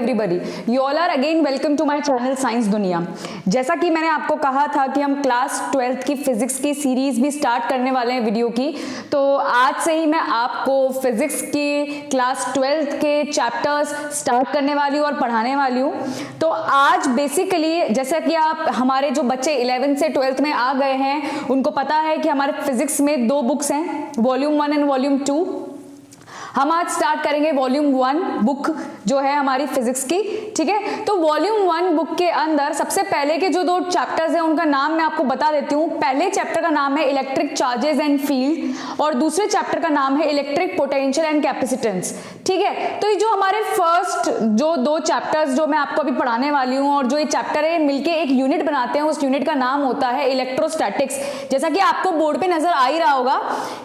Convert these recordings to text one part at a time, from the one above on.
everybody. You all are again welcome to my channel science दुनिया। जैसा कि मैंने आपको कहा था कि हम क्लास 12th की फिजिक्स की सीरीज भी स्टार्ट करने वाले हैं वीडियो की, तो आज से ही मैं आपको फिजिक्स की क्लास 12th के चैप्टर्स स्टार्ट करने वाली हूँ और पढ़ाने वाली हूँ। तो आज बेसिकली जैसा कि आप हमारे जो बच्चे 11th से 12th में आ गए हैं उनको पता है कि हमारे फिजिक्स में 2 बुक्स हैं, वॉल्यूम 1 एंड वॉल्यूम 2। हम आज स्टार्ट करेंगे वॉल्यूम 1 बुक जो है हमारी फिजिक्स की, ठीक है। तो वॉल्यूम 1 बुक के अंदर सबसे पहले के जो 2 चैप्टर्स हैं उनका नाम मैं आपको बता देती हूँ। पहले चैप्टर का नाम है इलेक्ट्रिक चार्जेस एंड फील्ड और दूसरे चैप्टर का नाम है इलेक्ट्रिक पोटेंशियल एंड कैपेसिटेंस, ठीक है। तो ये जो हमारे फर्स्ट जो 2 चैप्टर्स जो मैं आपको अभी पढ़ाने वाली हूँ और जो ये चैप्टर है मिलके एक यूनिट बनाते हैं, उस यूनिट का नाम होता है इलेक्ट्रोस्टैटिक्स। जैसा कि आपको बोर्ड पे नजर आ ही रहा होगा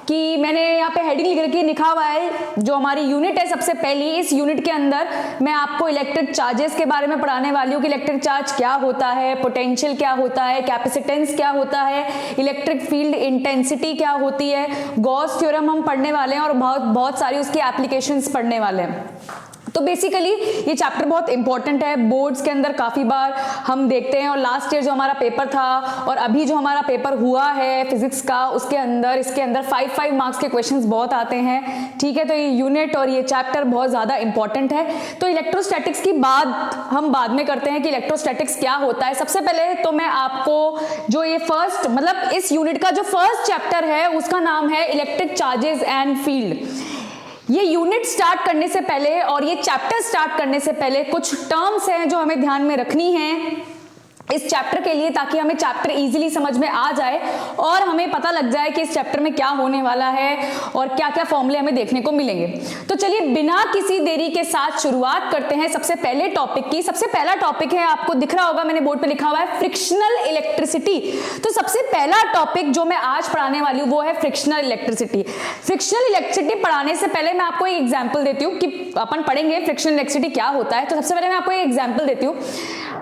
कि मैंने यहाँ पे हेडिंग लिख रखी है, लिखा हुआ है जो हमारी यूनिट है सबसे पहली। इस यूनिट के अंदर मैं आपको इलेक्ट्रिक चार्जेस के बारे में पढ़ाने वाली हूँ कि इलेक्ट्रिक चार्ज क्या होता है, पोटेंशियल क्या होता है, कैपेसिटेंस क्या होता है, इलेक्ट्रिक फील्ड इंटेंसिटी क्या होती है, गॉस थ्योरम हम पढ़ने वाले हैं और बहुत सारी उसकी एप्लीकेशंस पढ़ने वाले हैं। तो बेसिकली ये चैप्टर बहुत इंपॉर्टेंट है, बोर्ड्स के अंदर काफी बार हम देखते हैं और लास्ट ईयर जो हमारा पेपर था और अभी जो हमारा पेपर हुआ है फिजिक्स का उसके अंदर इसके अंदर 5 मार्क्स के क्वेश्चंस बहुत आते हैं, ठीक है। तो ये यूनिट और ये चैप्टर बहुत ज्यादा इंपॉर्टेंट है। तो इलेक्ट्रोस्टैटिक्स की बात हम बाद में करते हैं कि इलेक्ट्रोस्टैटिक्स क्या होता है। सबसे पहले तो मैं आपको जो ये फर्स्ट मतलब इस यूनिट का जो फर्स्ट चैप्टर है उसका नाम है इलेक्ट्रिक चार्जेस एंड फील्ड। ये यूनिट स्टार्ट करने से पहले और ये चैप्टर स्टार्ट करने से पहले कुछ टर्म्स हैं जो हमें ध्यान में रखनी है इस चैप्टर के लिए, ताकि हमें चैप्टर इजीली समझ में आ जाए और हमें पता लग जाए कि इस चैप्टर में क्या होने वाला है और क्या क्या फॉर्मूले हमें देखने को मिलेंगे। तो चलिए बिना किसी देरी के साथ शुरुआत करते हैं सबसे पहले टॉपिक की। सबसे पहला टॉपिक है, आपको दिख रहा होगा मैंने बोर्ड पे लिखा हुआ है फ्रिक्शनल इलेक्ट्रिसिटी। तो सबसे पहला टॉपिक जो मैं आज पढ़ाने वाली हूँ वो है फ्रिक्शनल इलेक्ट्रिसिटी। फ्रिक्शनल इलेक्ट्रिसिटी पढ़ाने से पहले मैं आपको एक एग्जाम्पल देती हूँ कि अपन पढ़ेंगे फ्रिक्शनल इलेक्ट्रिसिटी क्या होता है। तो सबसे पहले मैं आपको एक एग्जाम्पल देती हूँ।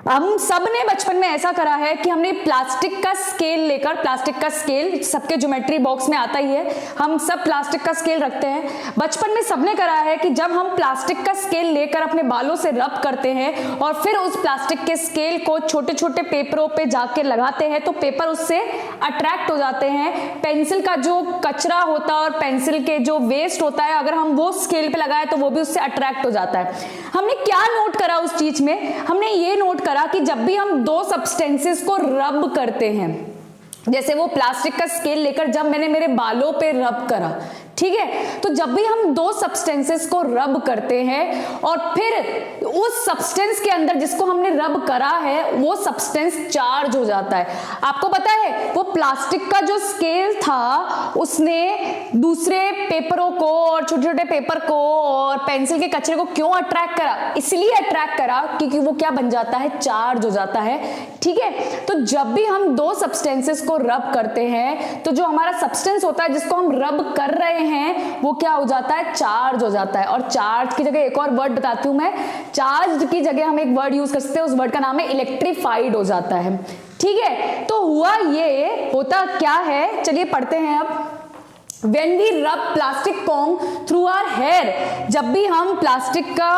हम सब ने बचपन में ऐसा करा है कि हमने प्लास्टिक का स्केल लेकर, प्लास्टिक का स्केल सबके ज्योमेट्री बॉक्स में आता ही है, हम सब प्लास्टिक का स्केल रखते हैं। बचपन में सबने करा है कि जब हम प्लास्टिक का स्केल लेकर अपने बालों से रब करते हैं और फिर उस प्लास्टिक के स्केल को छोटे छोटे पेपरों पे जाके लगाते हैं तो पेपर उससे अट्रैक्ट हो जाते हैं। पेंसिल का जो कचरा होता है और पेंसिल के जो वेस्ट होता है अगर हम वो स्केल पे लगाए तो वो भी उससे अट्रैक्ट हो जाता है। हमने क्या नोट करा उस चीज में, हमने ये नोट करा कि जब भी हम 2 सब्सटेंसेस को रब करते हैं, जैसे वो प्लास्टिक का स्केल लेकर जब मैंने मेरे बालों पे रब करा, ठीक है, तो जब भी हम 2 सब्सटेंसेस को रब करते हैं और फिर उस सब्सटेंस के अंदर जिसको हमने रब करा है वो सब्सटेंस चार्ज हो जाता है। आपको पता है वो प्लास्टिक का जो स्केल था उसने दूसरे पेपरों को और छोटे छोटे पेपर को और पेंसिल के कचरे को क्यों अट्रैक्ट करा? इसलिए अट्रैक्ट करा क्योंकि वो क्या बन जाता है, चार्ज हो जाता है, ठीक है। तो जब भी हम 2 सब्सटेंसेस को रब करते हैं तो जो हमारा सब्सटेंस होता है जिसको हम रब कर रहे हैं वो क्या हो जाता है, चार्ज हो जाता है। और चार्ज की जगह एक और वर्ड बताती हूं मैं, चार्ज की जगह हम एक वर्ड यूज कर सकते हैं, उस वर्ड का नाम है इलेक्ट्रीफाइड हो जाता है, ठीक है। तो हुआ ये, होता क्या है, चलिए पढ़ते हैं अब। When we rub plastic comb through our hair, जब भी हम प्लास्टिक का,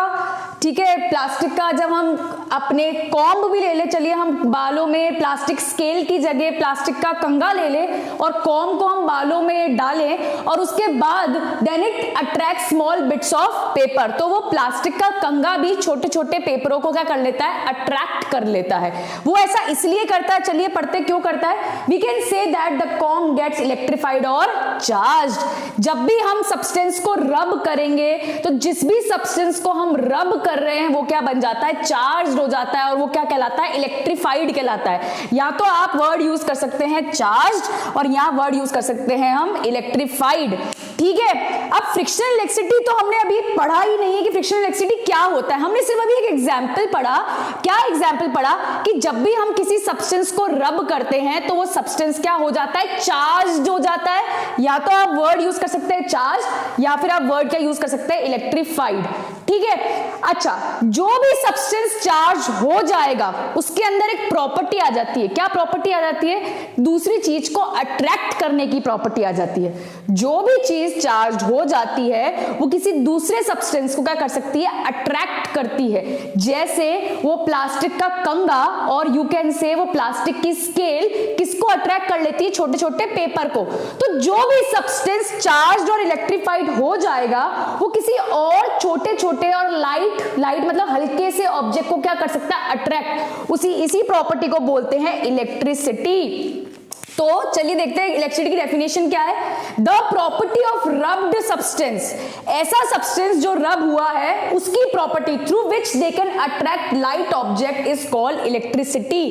ठीक है, प्लास्टिक का जब हम अपने कॉम्ब भी ले ले, चलिए हम बालों में प्लास्टिक स्केल की जगह प्लास्टिक का कंघा ले ले और कॉम्ब को हम बालों में डालें और उसके बाद then it attract small bits of paper, तो वो प्लास्टिक का कंघा भी छोटे छोटे पेपरों को क्या कर लेता है, अट्रैक्ट कर लेता है। वो ऐसा इसलिए करता है, चलिए पढ़ते क्यों करता है। We can say that the comb gets electrified और चार्ज। जब भी हम सब्सटेंस को रब करेंगे तो जिस भी सब्सटेंस को हम रब कर रहे हैं वो क्या बन जाता है, चार्ज हो जाता है और वो क्या कहलाता है, इलेक्ट्रीफाइड कहलाता है। या तो आप वर्ड यूज कर सकते हैं चार्ज और यहां वर्ड यूज कर सकते हैं हम इलेक्ट्रीफाइड, ठीक है। अब फ्रिक्शनल इलेक्ट्रिसिटी तो हमने अभी पढ़ा ही नहीं है कि फ्रिक्शनल इलेक्ट्रिसिटी क्या होता है, हमने सिर्फ अभी एक एग्जांपल पढ़ा। क्या एग्जांपल पढ़ा कि जब भी हम किसी सब्सटेंस को रब करते हैं तो वो सब्सटेंस क्या हो जाता है, चार्ज हो जाता है। या तो आप वर्ड यूज कर सकते हैं चार्ज या फिर आप वर्ड क्या यूज कर सकते हैं, इलेक्ट्रीफाइड, ठीक है। अच्छा, जो भी सब्सटेंस चार्ज हो जाएगा उसके अंदर एक प्रॉपर्टी आ जाती है। क्या प्रॉपर्टी आ जाती है, दूसरी चीज को अट्रैक्ट करने की प्रॉपर्टी आ जाती है। जो भी चीज चार्ज हो जाती है वो किसी दूसरे सब्सटेंस को क्या कर सकती है, अट्रैक्ट करती है। जैसे वो प्लास्टिक का कंगा और यू कैन से वो प्लास्टिक की स्केल किसको अट्रैक्ट कर लेती है, छोटे छोटे पेपर को। तो जो भी सब्सटेंस चार्ज और इलेक्ट्रीफाइड हो जाएगा वो किसी और छोटे छोटे और लाइट मतलब हल्के से ऑब्जेक्ट को क्या कर सकता है, अट्रैक्ट। इसी प्रॉपर्टी को बोलते हैं इलेक्ट्रिसिटी। तो चलिए देखते हैं इलेक्ट्रिसिटी की डेफिनेशन क्या है। The property of rubbed substance, ऐसा सब्सटेंस जो रब हुआ है उसकी property through which they can attract light object is called electricity.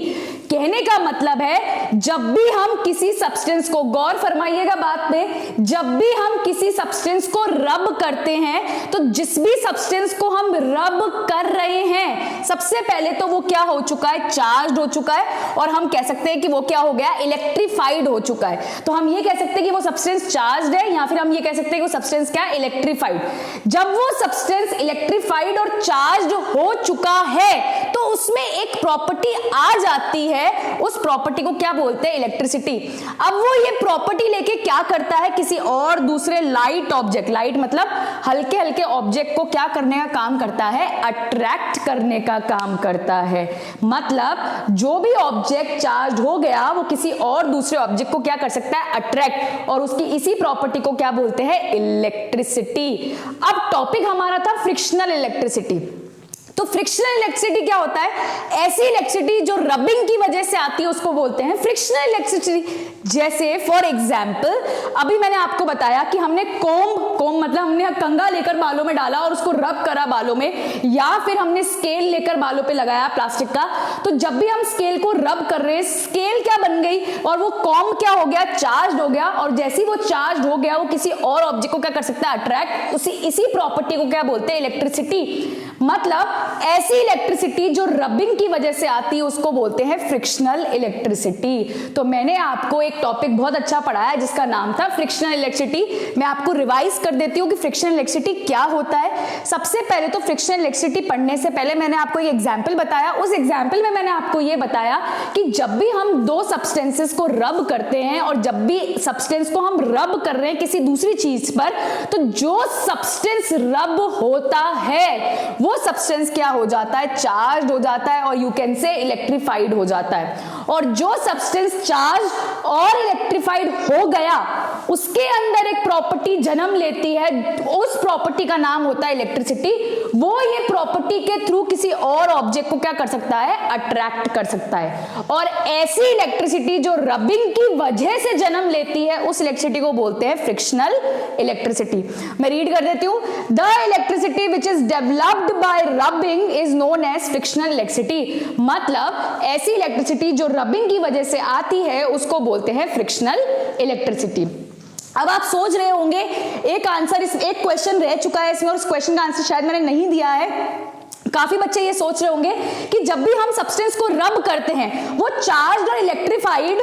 कहने का मतलब है जब भी हम किसी सब्सटेंस को, गौर फरमाइएगा बात पे, जब भी हम किसी सब्सटेंस को रब करते हैं तो जिस भी सब्सटेंस को हम रब कर रहे हैं सबसे पहले तो वो क्या हो चुका है, चार्ज हो चुका है, और हम कह सकते हैं कि वो क्या हो गया, इलेक्ट्रीफाइड हो चुका है। तो हम ये कह सकते हैं कि वो सब्सटेंस चार्ज है, या फिर हम ये कह सकते हैं कि वो सब्सटेंस क्या है, इलेक्ट्रीफाइड। जब वो सब्सटेंस इलेक्ट्रीफाइड और चार्ज हो चुका है तो उसमें एक प्रॉपर्टी आ जाती है, उस प्रॉपर्टी को क्या बोलते हैं, इलेक्ट्रिसिटी। अब वो ये प्रॉपर्टी लेके क्या करता है, किसी और दूसरे लाइट ऑब्जेक्ट, लाइट मतलब हल्के हल्के ऑब्जेक्ट को क्या करने का काम करता है, अट्रैक्ट करने का काम करता है। मतलब जो भी ऑब्जेक्ट चार्ज हो गया वो किसी और दूसरे ऑब्जेक्ट को क्या कर सकता है, अट्रैक्ट, और उसकी इसी प्रॉपर्टी को क्या बोलते हैं, इलेक्ट्रिसिटी। अब टॉपिक हमारा था फ्रिक्शनल इलेक्ट्रिसिटी। तो फ्रिक्शनल इलेक्ट्रिसिटी क्या होता है, ऐसी इलेक्ट्रिसिटी जो रबिंग की वजह से आती है उसको बोलते हैं फ्रिक्शनल इलेक्ट्रिसिटी। जैसे फॉर एग्जांपल अभी मैंने आपको बताया कि हमने कोम मतलब हमने कंगा लेकर बालों में डाला और उसको रब करा बालों में, या फिर हमने स्केल लेकर बालों पे लगाया प्लास्टिक का। तो जब भी हम स्केल को रब कर रहे हैं, स्केल क्या बन गई और वो कॉम क्या हो गया, चार्ज हो गया, और जैसे ही वो चार्ज हो गया वो किसी और ऑब्जेक्ट को क्या कर सकता है, अट्रैक्ट। इसी प्रॉपर्टी को क्या बोलते हैं, इलेक्ट्रिसिटी। मतलब ऐसी इलेक्ट्रिसिटी जो रबिंग की वजह से आती है उसको बोलते हैं फ्रिक्शनल इलेक्ट्रिसिटी। तो मैंने आपको एक टॉपिक बहुत अच्छा पढ़ाया जिसका नाम था फ्रिक्शनल इलेक्ट्रिसिटी। मैं आपको रिवाइज कर देती हूँ कि फ्रिक्शनल इलेक्ट्रिसिटी क्या होता है। सबसे पहले तो फ्रिक्शनल इलेक्ट्रिसिटी पढ़ने से पहले मैंने आपको एक एग्जाम्पल बताया। उस एग्जाम्पल में मैंने आपको ये बताया कि जब भी हम दो सब्सटेंसेस को रब करते हैं और जब भी सब्सटेंस को हम रब कर रहे हैं किसी दूसरी चीज पर, तो जो सब्सटेंस रब होता है वो सब्सटेंस क्या हो जाता है, चार्ज हो जाता है, और यू कैन से इलेक्ट्रीफाइड हो जाता है। और जो सब्सटेंस चार्ज और इलेक्ट्रीफाइड हो गया उसके अंदर एक प्रॉपर्टी जन्म लेती है, उस प्रॉपर्टी का नाम होता है इलेक्ट्रिसिटी। वो ये प्रॉपर्टी के थ्रू किसी और ऑब्जेक्ट को क्या कर सकता है, अट्रैक्ट कर सकता है। और ऐसी इलेक्ट्रिसिटी जो रबिंग की वजह से जन्म लेती है उस इलेक्ट्रिसिटी को बोलते हैं फ्रिक्शनल इलेक्ट्रिसिटी। मैं रीड कर देती हूं, the electricity which is developed by rubbing is known as frictional electricity. मतलब ऐसी इलेक्ट्रिसिटी जो रबिंग की वजह से आती है उसको बोलते हैं फ्रिक्शनल इलेक्ट्रिसिटी। अब आप सोच रहे होंगे एक क्वेश्चन रह चुका है इसमें और उस क्वेश्चन का आंसर शायद मैंने नहीं दिया है। काफी बच्चे ये सोच रहे होंगे कि जब भी हम सब्सटेंस को रब करते हैं वो चार्ज और इलेक्ट्रीफाइड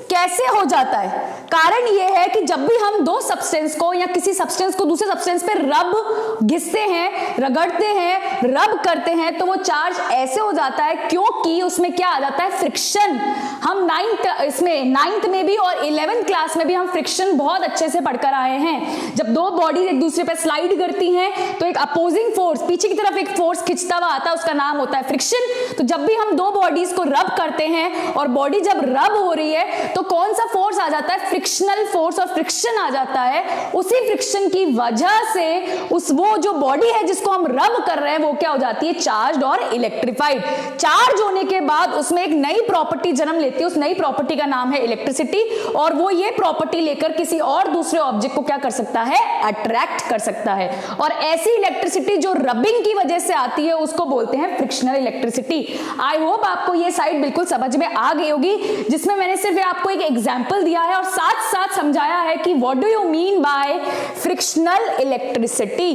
कैसे हो जाता है। कारण यह है कि जब भी हम दो सब्सटेंस को या किसी सब्सटेंस को दूसरे सब्सटेंस पे रब घिसते हैं, रगड़ते हैं, रब करते हैं, तो वो चार्ज ऐसे हो जाता है क्योंकि उसमें क्या आ जाता है, फ्रिक्शन। हम नाइन्थ में भी और 11th क्लास में भी हम फ्रिक्शन बहुत अच्छे से पढ़कर आए हैं। जब दो बॉडी एक दूसरे पे स्लाइड करती हैं तो एक अपोजिंग फोर्स, पीछे की तरफ एक फोर्स खिंचता हुआ आता है, उसका नाम होता है फ्रिक्शन। तो जब भी हम दो बॉडीज को रब करते हैं और बॉडी जब रब हो रही है तो कौन सा फोर्स आ जाता है, फ्रिक्शनल फोर्स, और फ्रिक्शन आ जाता है। उसी फ्रिक्शन की वजह से वो जो बॉडी है जिसको हम रब कर रहे हैं वो क्या हो जाती है, चार्ज और इलेक्ट्रीफाइड। चार्ज होने के बाद उसमें एक नई प्रॉपर्टी जन्म लेती है, उस नई प्रॉपर्टी का नाम है इलेक्ट्रिसिटी, और वो ये प्रॉपर्टी लेकर किसी और दूसरे ऑब्जेक्ट को क्या कर सकता है, अट्रैक्ट कर सकता है। और ऐसी इलेक्ट्रिसिटी जो रबिंग की वजह से आती है उसको बोलते हैं फ्रिक्शनल इलेक्ट्रिसिटी। आई होप आपको ये साइड बिल्कुल समझ में आ गई होगी, जिसमें मैंने सिर्फ आपको एक एग्जाम्पल दिया है और साथ साथ समझाया है कि what do you mean bye frictional electricity.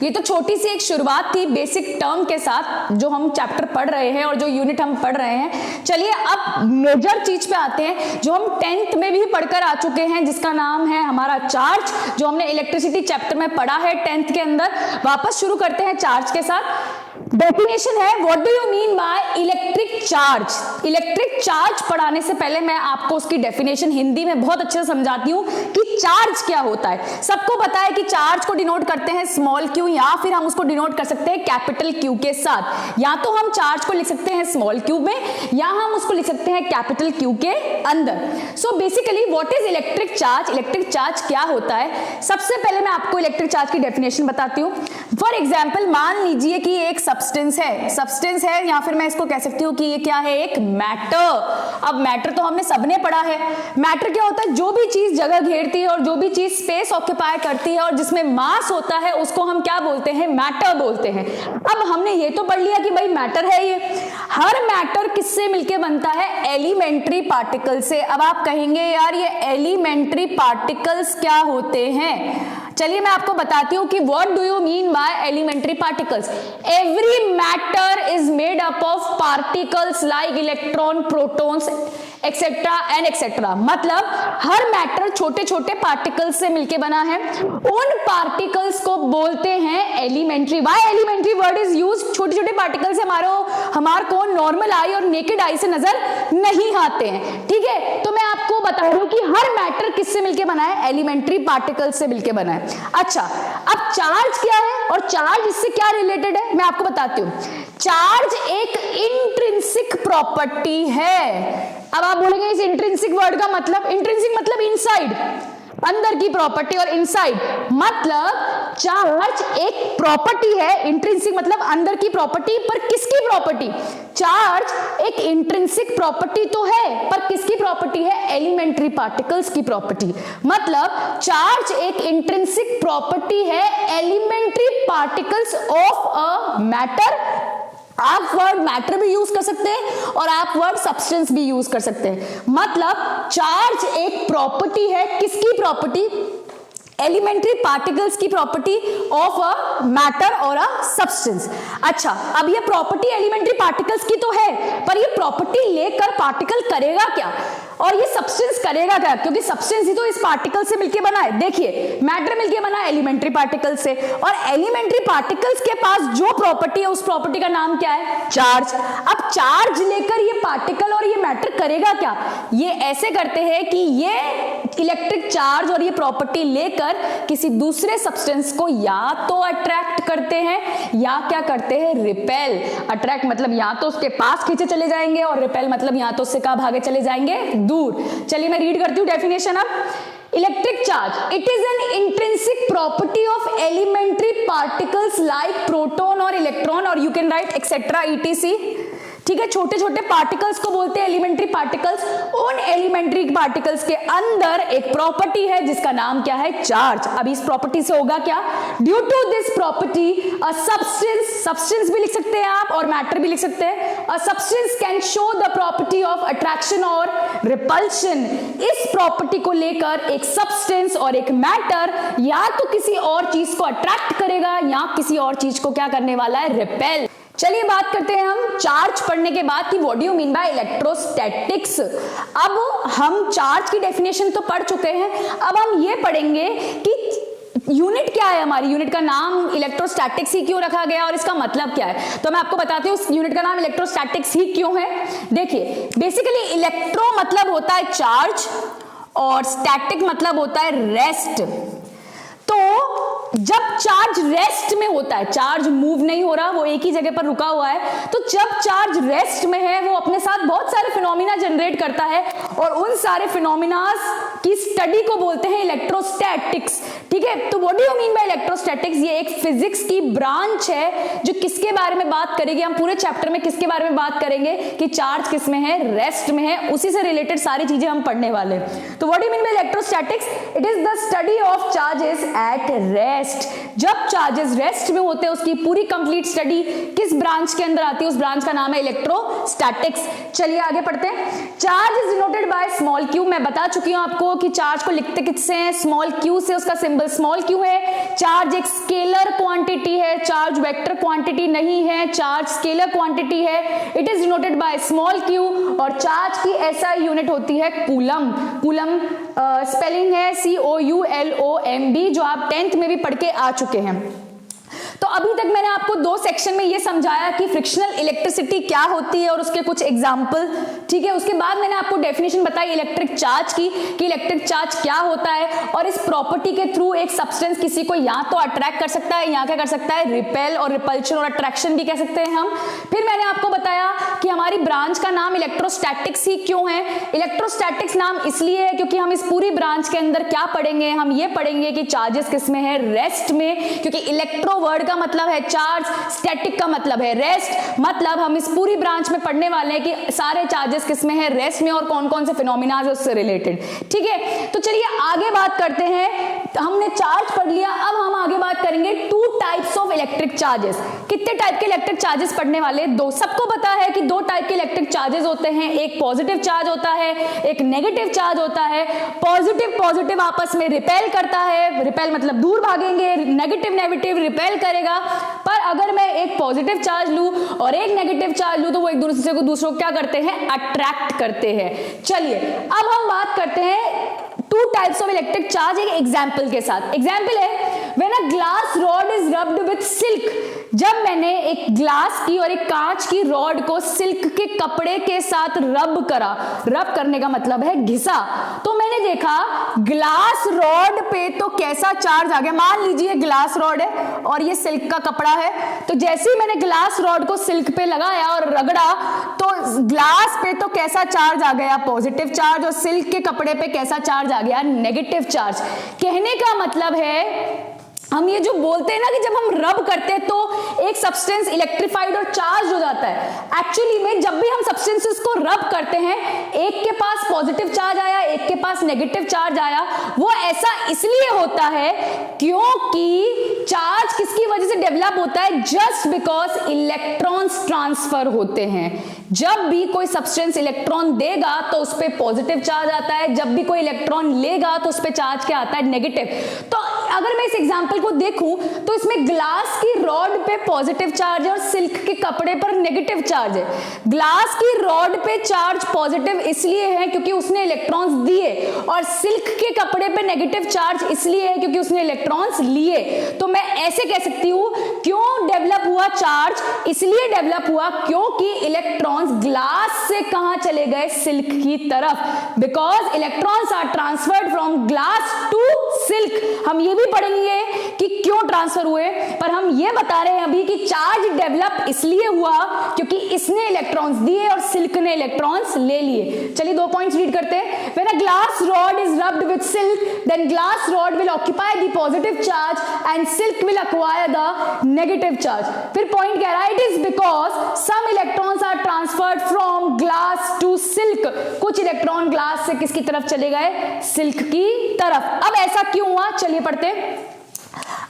ये तो छोटी सी एक शुरुआत थी बेसिक टर्म के साथ जो हम चैप्टर पढ़ रहे हैं और जो यूनिट हम पढ़ रहे हैं। चलिए अब मेजर चीज पे आते हैं जो हम 10th में भी पढ़कर आ चुके हैं, जिसका नाम है हमारा चार्ज, जो हमने इलेक्ट्रिसिटी चैप्टर में पढ़ा है 10th के अंदर। वापस शुरू करते हैं चार्ज के साथ। डेफिनेशन है, what do you mean by electric charge. Electric charge पढ़ाने से पहले मैं आपको उसकी डेफिनेशन हिंदी में बहुत अच्छे से समझाती हूँ कि चार्ज क्या होता है। सबको पता है कि चार्ज को डिनोट करते हैं स्मॉल क्यू, या फिर हम उसको डिनोट कर सकते हैं कैपिटल क्यू के साथ। या तो हम चार्ज को लिख सकते हैं स्मॉल क्यू में, या हम उसको लिख सकते हैं कैपिटल क्यू के अंदर। So basically what is electric charge, electric charge क्या होता है। सबसे पहले मैं आपको इलेक्ट्रिक चार्ज की डेफिनेशन बताती हूँ। फॉर एग्जाम्पल मान लीजिए कि एक सब्सटेंस है, या फिर मैं इसको कह सकती हूँ कि ये क्या है, एक मैटर। अब मैटर तो हमने सबने पढ़ा है। मैटर क्या होता है, जो भी चीज जगह घेरती है और जो भी चीज स्पेस ऑक्यूपाई करती है और जिसमें मास होता है उसको हम क्या बोलते हैं, मैटर बोलते हैं। अब हमने ये तो पढ़ लिया कि भाई मैटर है ये। हर मैटर किससे मिलके बनता है, एलिमेंट्री पार्टिकल से। अब आप कहेंगे यार ये एलिमेंट्री पार्टिकल्स क्या होते हैं, चलिए मैं आपको बताती हूं कि what do you mean by elementary particles. Every matter is made up of particles like electron, protons etcetera and etcetera. मतलब हर मैटर छोटे छोटे पार्टिकल्स से मिलके बना है। उन पार्टिकल्स को बोलते हैं elementary. Why elementary word is use, छोटे छोटे पार्टिकल्स हमारे को नॉर्मल आई और नेकेड आई से नजर नहीं आते हैं। ठीक है, तो मैं आपको बता रही हूं कि हर मैटर किससे मिलके बना है, एलिमेंट्री पार्टिकल्स से मिलके बना है। अच्छा, अब चार्ज क्या है और चार्ज इससे क्या रिलेटेड है, मैं आपको बताती हूं। चार्ज एक इंट्रिंसिक प्रॉपर्टी है। अब आप बोलेंगे इस इंट्रिंसिक वर्ड का मतलब, इंट्रिंसिक मतलब इनसाइड, अंदर की प्रॉपर्टी, और इनसाइड मतलब चार्ज एक प्रॉपर्टी है। इंट्रिंसिक मतलब अंदर की प्रॉपर्टी, पर किसकी प्रॉपर्टी, चार्ज एक इंट्रिंसिक प्रॉपर्टी तो है, पर किसकी प्रॉपर्टी है, एलिमेंट्री पार्टिकल्स की प्रॉपर्टी। मतलब चार्ज एक इंट्रिंसिक प्रॉपर्टी है elementary particles of a matter. आप वर्ड मैटर भी यूज कर सकते हैं और आप वर्ड सब्सटेंस भी यूज कर सकते हैं। मतलब चार्ज एक प्रॉपर्टी है, किसकी प्रॉपर्टी, एलिमेंट्री पार्टिकल्स की प्रॉपर्टी ऑफ अ मैटर और अ सब्सटेंस। अच्छा, अब ये प्रॉपर्टी एलिमेंट्री पार्टिकल्स की तो है, पर ये प्रॉपर्टी लेकर पार्टिकल करेगा क्या और ये सब्सटेंस करेगा क्या, क्योंकि सब्सटेंस ही तो इस पार्टिकल से मिलके बना है। देखिए मैटर मिलके बना है एलिमेंट्री पार्टिकल से, और एलिमेंट्री पार्टिकल्स के पास जो प्रॉपर्टी है उस प्रॉपर्टी का नाम क्या है, चार्ज। अब चार्ज लेकर ये पार्टिकल और ये मैटर करेगा क्या, ये ऐसे करते हैं कि ये इलेक्ट्रिक चार्ज और ये प्रॉपर्टी लेकर किसी दूसरे सब्सटेंस को या तो अट्रैक्ट करते हैं या क्या करते हैं, रिपेल। अट्रैक्ट मतलब या तो उसके पास खींचे चले जाएंगे, और रिपेल मतलब या तो उससे कहां भागे चले जाएंगे, दूर। चलिए मैं रीड करती हूं डेफिनेशन। अब electric charge, it is an intrinsic property of elementary particles like proton और इलेक्ट्रॉन, और you can write etcetera ETC. ठीक है, छोटे छोटे पार्टिकल्स को बोलते हैं एलिमेंट्री पार्टिकल्स। उन एलिमेंट्री पार्टिकल्स के अंदर एक प्रॉपर्टी है जिसका नाम क्या है, चार्ज। अब इस प्रॉपर्टी से होगा क्या, due to this property a substance, substance भी लिख सकते हैं आप और मैटर भी लिख सकते हैं, a substance can show the property of attraction और रिपल्शन। इस प्रॉपर्टी को लेकर एक सब्सटेंस और एक मैटर या तो किसी और चीज को अट्रैक्ट करेगा या किसी और चीज को क्या करने वाला है, रिपेल। चलिए बात करते हैं हम चार्ज पढ़ने के बाद कि what do you mean bye electrostatics. अब हम चार्ज की डेफिनेशन तो पढ़ चुके हैं, अब हम ये पढ़ेंगे कि यूनिट क्या है, हमारी यूनिट का नाम इलेक्ट्रोस्टैटिक्स ही क्यों रखा गया और इसका मतलब क्या है। तो मैं आपको बताती हूँ उस यूनिट का नाम इलेक्ट्रोस्टैटिक्स ही क्यों है। देखिए बेसिकली इलेक्ट्रो मतलब होता है चार्ज और स्टैटिक मतलब होता है रेस्ट। तो जब चार्ज रेस्ट में होता है, चार्ज मूव नहीं हो रहा, वो एक ही जगह पर रुका हुआ है, तो जब चार्ज रेस्ट में है वो अपने साथ बहुत सारे फिनोमिना जनरेट करता है और उन सारे फिनोमिना की स्टडी को बोलते हैं इलेक्ट्रोस्टैटिक्स। ठीक है, तो what do you mean bye electrostatics, ये एक फिजिक्स की ब्रांच है जो किसके बारे में बात करेगी, हम पूरे चैप्टर में किसके बारे में बात करेंगे कि चार्ज किस में है, रेस्ट में है, उसी से रिलेटेड सारी चीजें हम पढ़ने वाले हैं। तो what do you mean bye electrostatics, it is the study of charges at rest. जब चार्जेस रेस्ट में होते हैं उसकी पूरी कंप्लीट स्टडी किस ब्रांच के अंदर आती है, उस ब्रांच का नाम है इलेक्ट्रोस्टैटिक्स। चलिए आगे पढ़ते हैं। Charge is denoted by small Q. मैं बता चुकी हूं आपको कि चार्ज को लिखते किससे हैं, स्मॉल क्यू से, उसका सिंबल स्मॉल क्यू है। चार्ज एक स्केलर क्वांटिटी है, चार्ज वेक्टर क्वांटिटी नहीं है, चार्ज स्केलर क्वांटिटी है। It is denoted by small Q और चार्ज की ऐसा यूनिट होती है कूलम। कूलम स्पेलिंग है COULOMB, जो आप 10th में भी पढ़ के आ चुके हैं। तो अभी तक मैंने आपको दो सेक्शन में ये समझाया कि फ्रिक्शनल इलेक्ट्रिसिटी क्या होती है और उसके कुछ एग्जाम्पल, ठीक है। उसके बाद मैंने आपको डेफिनेशन बताई इलेक्ट्रिक चार्ज की कि इलेक्ट्रिक चार्ज क्या होता है और इस प्रॉपर्टी के थ्रू एक सब्सटेंस किसी को या तो अट्रैक्ट कर सकता है या क्या कर सकता है, रिपेल और रिपल्शन और अट्रैक्शन भी कह सकते हैं हम। फिर मैंने आपको बताया कि हमारी ब्रांच का नाम इलेक्ट्रोस्टैटिक्स ही क्यों है। इलेक्ट्रोस्टैटिक्स नाम इसलिए है क्योंकि हम इस पूरी ब्रांच के अंदर क्या पढ़ेंगे, हम ये पढ़ेंगे कि चार्जेस किस में है, रेस्ट में, क्योंकि इलेक्ट्रो वर्ड का मतलब है चार्ज, स्टैटिक का मतलब है रेस्ट। मतलब हम इस पूरी ब्रांच में पढ़ने वाले हैं कि सारे चार्जेस किस में है, रेस्ट में, और कौन कौन से फिनोमिना है उससे रिलेटेड, ठीक है। तो चलिए आगे बात करते हैं। हमने चार्ज पढ़ लिया, अब हम आगे बात करेंगे two types of electric charges. कितने टाइप के इलेक्ट्रिक चार्जेस पढ़ने वाले, दो। सबको पता है कि दो टाइप के इलेक्ट्रिक चार्जेस होते हैं, एक पॉजिटिव चार्ज होता है, एक नेगेटिव चार्ज होता है। पॉजिटिव आपस में रिपेल करता है, रिपेल मतलब दूर भागेंगे, नेगेटिव रिपेल करेगा। पर अगर मैं एक पॉजिटिव चार्ज लूं और एक नेगेटिव चार्ज लूं तो वो एक दूसरे को क्या करते हैं, अट्रैक्ट करते हैं। चलिए अब हम बात करते हैं two types of electric charge एक एग्जाम्पल के साथ। एग्जाम्पल है when a glass rod is rubbed with silk. जब मैंने एक ग्लास की और एक कांच की रॉड को सिल्क के कपड़े के साथ रब करा, रब करने का मतलब है घिसा, तो मैंने देखा ग्लास रॉड पे तो कैसा चार्ज आ गया। मान लीजिए ग्लास रॉड है और ये सिल्क का कपड़ा है, तो जैसे ही मैंने ग्लास रॉड को सिल्क पे लगाया और रगड़ा तो ग्लास पे तो कैसा चार्ज आ गया, पॉजिटिव चार्ज, और सिल्क के कपड़े पे कैसा चार्ज आ गया, नेगेटिव चार्ज। कहने का मतलब है हम ये जो बोलते हैं ना कि जब हम रब करते हैं तो एक सब्सटेंस इलेक्ट्रिफाइड और चार्ज हो जाता है। एक्चुअली में जब भी हम सब्सटेंसेस को रब करते हैं, एक के पास पॉजिटिव चार्ज आया, एक के पास नेगेटिव चार्ज आया, वो ऐसा इसलिए होता है क्योंकि चार्ज किसकी वजह से डेवलप होता है, जस्ट बिकॉज इलेक्ट्रॉन्स ट्रांसफर होते हैं। जब भी कोई सब्सटेंस इलेक्ट्रॉन देगा तो उस पर पॉजिटिव चार्ज आता है, जब भी कोई इलेक्ट्रॉन लेगा तो उस पर चार्ज क्या आता है, नेगेटिव। तो अगर मैं इस एग्जांपल को देखूं तो इसमें ग्लास की रॉड पे पॉजिटिव चार्ज है और सिल्क के कपड़े पर नेगेटिव चार्ज है। ग्लास की रॉड पे चार्ज पॉजिटिव इसलिए है क्योंकि उसने इलेक्ट्रॉन्स दिए, और सिल्क के कपड़े पे नेगेटिव चार्ज इसलिए है क्योंकि उसने इलेक्ट्रॉन्स लिए। तो मैं ऐसे कह सकती हूं क्यों डेवलप हुआ चार्ज, इसलिए डेवलप हुआ क्योंकि इलेक्ट्रॉन्स ग्लास से कहां चले गए, सिल्क की तरफ, because electrons are transferred from glass to silk. हम ये भी पढ़ेंगे कि क्यों ट्रांसफर हुए, पर हम ये बता रहे हैं अभी कि चार्ज डेवलप इसलिए हुआ क्योंकि इसने इलेक्ट्रॉन्स दिए और सिल्क ने इलेक्ट्रॉन्स ले लिए। चलिए दो पॉइंट्स रीड करते हैं। When a glass rod is rubbed with silk then glass rod will occupy the positive charge and silk will acquire the negative charge. फिर पॉइंट कह रहा है it is because some electrons are transferred from glass to silk. कुछ electron glass से किसकी तरफ चले गए, सिल्क की तरफ। अब ऐसा क्यों हुआ, चलिए पढ़ते हैं।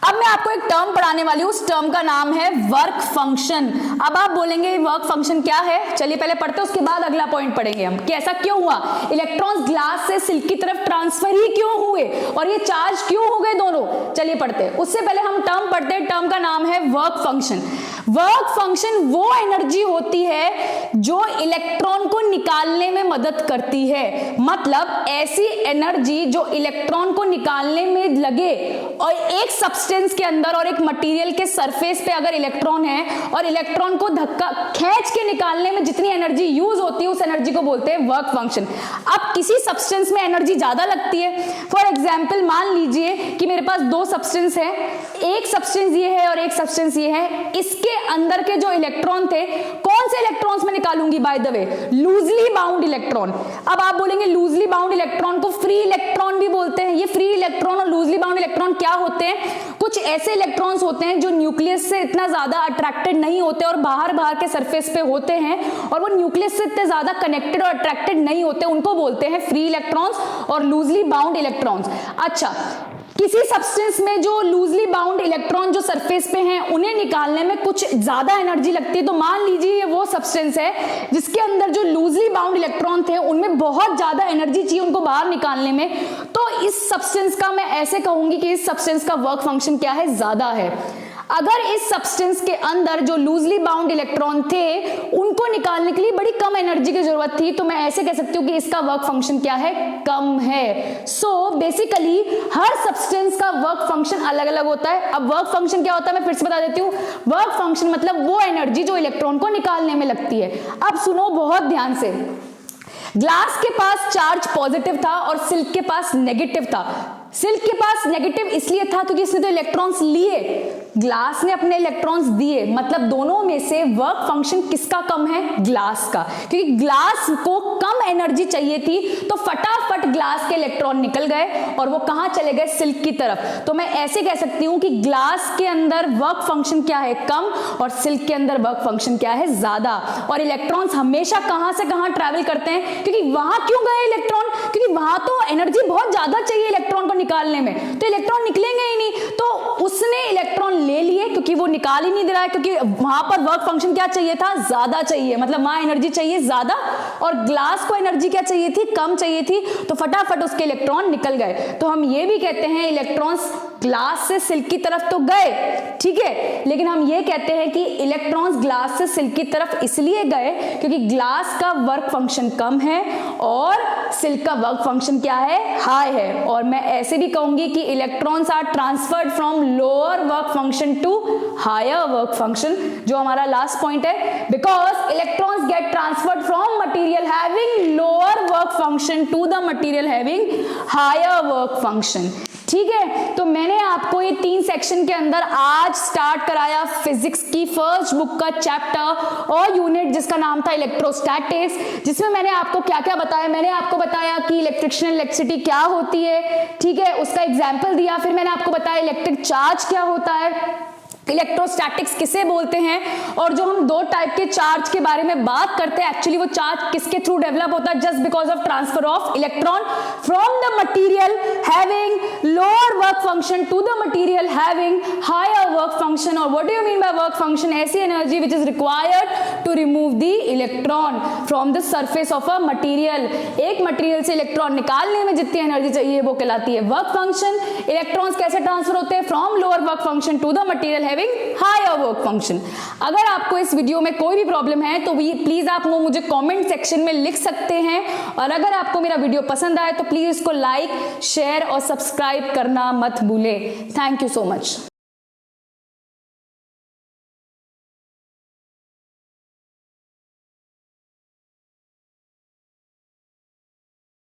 अब मैं आपको एक टर्म पढ़ाने वाली हूं, उस टर्म का नाम है वर्क फंक्शन। अब आप बोलेंगे वर्क फंक्शन क्या है, चलिए पहले पढ़ते हैं, उसके बाद अगला पॉइंट पढ़ेंगे हम कि ऐसा क्यों हुआ, इलेक्ट्रॉन्स ग्लास से सिल्क की तरफ ट्रांसफर ही क्यों हुए और ये चार्ज क्यों हो गए दोनों। चलिए पढ़ते हैं, उससे पहले हम टर्म पढ़ते हैं। टर्म का नाम है वर्क फंक्शन। वर्क फंक्शन वो एनर्जी होती है जो इलेक्ट्रॉन को निकालने में मदद करती है। मतलब ऐसी एनर्जी जो इलेक्ट्रॉन को निकालने में लगे, और एक सब्सटेंस के अंदर और एक मटेरियल के सरफेस पे अगर इलेक्ट्रॉन है और इलेक्ट्रॉन को धक्का खींच के निकालने में जितनी एनर्जी यूज होती है उस एनर्जी को बोलते हैं वर्क फंक्शन। अब किसी सब्सटेंस में एनर्जी ज्यादा लगती है, फॉर एग्जांपल मान लीजिए कि मेरे पास दो सब्सटेंस है, एक सब्सटेंस ये है और एक सब्सटेंस ये है। इसके अंदर के जो इलेक्ट्रॉन थे, कौन से इलेक्ट्रॉन्स में निकालूंगी, by the way loosely bound electron. अब आप बोलेंगे लूजली बाउंड इलेक्ट्रॉन को फ्री इलेक्ट्रॉन भी बोलते हैं। ये फ्री इलेक्ट्रॉन और लूजली बाउंड इलेक्ट्रॉन क्या होते हैं, कुछ ऐसे इलेक्ट्रॉन्स होते हैं जो न्यूक्लियस से इतना ज्यादा अट्रैक्टेड नहीं होते और बाहर के सरफेस पे होते हैं, और वो न्यूक्लियस से इतने ज्यादा कनेक्टेड और अट्रैक्टेड नहीं होते, उनको बोलते हैं फ्री इलेक्ट्रॉन्स और लूजली बाउंड इलेक्ट्रॉन्स। अच्छा, किसी सब्सटेंस में जो लूजली बाउंड इलेक्ट्रॉन जो सरफेस पे हैं उन्हें निकालने में कुछ ज्यादा एनर्जी लगती है। तो मान लीजिए ये वो सब्सटेंस है जिसके अंदर जो लूजली बाउंड इलेक्ट्रॉन थे उनमें बहुत ज्यादा एनर्जी चाहिए उनको बाहर निकालने में, तो इस सब्सटेंस का मैं ऐसे कहूंगी कि इस सब्सटेंस का वर्क फंक्शन क्या है, ज्यादा है। अगर इस सब्सटेंस के अंदर जो लूजली बाउंड इलेक्ट्रॉन थे उनको निकालने के लिए बड़ी कम एनर्जी की जरूरत थी, तो मैं ऐसे कह सकती हूँ कि इसका वर्क फंक्शन क्या है, कम है। सो बेसिकली हर सब्सटेंस का वर्क फंक्शन अलग अलग होता है। अब वर्क फंक्शन क्या होता है मैं फिर से बता देती हूँ। वर्क फंक्शन मतलब वो एनर्जी जो इलेक्ट्रॉन को निकालने में लगती है। अब सुनो बहुत ध्यान से, ग्लास के पास चार्ज पॉजिटिव था और सिल्क के पास नेगेटिव था। सिल्क के पास नेगेटिव इसलिए था क्योंकि इसने तो इलेक्ट्रॉन्स लिए, ग्लास ने अपने इलेक्ट्रॉन्स दिए, मतलब दोनों में से वर्क फंक्शन किसका कम है, ग्लास का, क्योंकि ग्लास को कम एनर्जी चाहिए थी तो फटाफट ग्लास के इलेक्ट्रॉन निकल गए और वो कहां चले गए, सिल्क की तरफ। तो मैं ऐसे कह सकती हूं कि ग्लास के अंदर वर्क फंक्शन क्या है, कम, और सिल्क के अंदर वर्क फंक्शन क्या है, ज्यादा। और इलेक्ट्रॉन्स हमेशा कहां से कहां ट्रैवल करते हैं, क्योंकि वहां क्यों गए इलेक्ट्रॉन, क्योंकि वहां तो एनर्जी बहुत ज्यादा चाहिए इलेक्ट्रॉन को निकालने में, तो इलेक्ट्रॉन निकलेंगे ही नहीं, तो उसने इलेक्ट्रॉन ले लिए क्योंकि वो निकाल ही नहीं दे रहा है, क्योंकि वहां पर वर्क फंक्शन क्या चाहिए था, ज्यादा चाहिए, मतलब वहां एनर्जी चाहिए ज्यादा और ग्लास को एनर्जी क्या चाहिए थी, कम चाहिए थी, तो फटाफट उसके इलेक्ट्रॉन निकल गए। तो हम ये भी कहते हैं इलेक्ट्रॉन्स ग्लास से सिल्क की तरफ तो गए, ठीक है, लेकिन हम ये कहते हैं कि इलेक्ट्रॉन्स ग्लास से सिल्क की तरफ इसलिए गए क्योंकि ग्लास का वर्क फंक्शन कम है और सिल्क का वर्क फंक्शन क्या है, हाई है। और मैं ऐसे भी कहूंगी कि electrons are transferred from lower work function to higher work function, जो हमारा लास्ट पॉइंट है, because electrons get transferred from material having lower work function to the material having higher work function. ठीक है, तो मैंने आपको ये 3 सेक्शन के अंदर आज स्टार्ट कराया फिजिक्स की फर्स्ट बुक का चैप्टर और यूनिट जिसका नाम था इलेक्ट्रोस्टैटिक्स, जिसमें मैंने आपको क्या क्या बताया। मैंने आपको बताया कि इलेक्ट्रिकल इलेक्ट्रिसिटी क्या होती है, ठीक है, उसका एग्जाम्पल दिया। फिर मैंने आपको बताया इलेक्ट्रिक चार्ज क्या होता है, इलेक्ट्रोस्टैटिक्स किसे बोलते हैं, और जो हम 2 टाइप के चार्ज के बारे में बात करते हैं, एक्चुअली वो चार्ज किसके थ्रू डेवलप होता है, just because of transfer of electron from the material having lower work function to the material having higher work function. और what do you mean by work function, ऐसी energy which is required to remove the electron from the surface of a material. एक material से electron निकालने में जितनी energy चाहिए वो कहलाती है वर्क फंक्शन। इलेक्ट्रॉन्स कैसे ट्रांसफर होते हैं, from lower work function to the material having higher work function. अगर आपको इस वीडियो में कोई भी प्रॉब्लम है तो प्लीज आप वो मुझे कमेंट सेक्शन में लिख सकते हैं, और अगर आपको मेरा वीडियो पसंद आए तो प्लीज इसको लाइक, शेयर और सब्सक्राइब करना मत भूले। Thank you so much.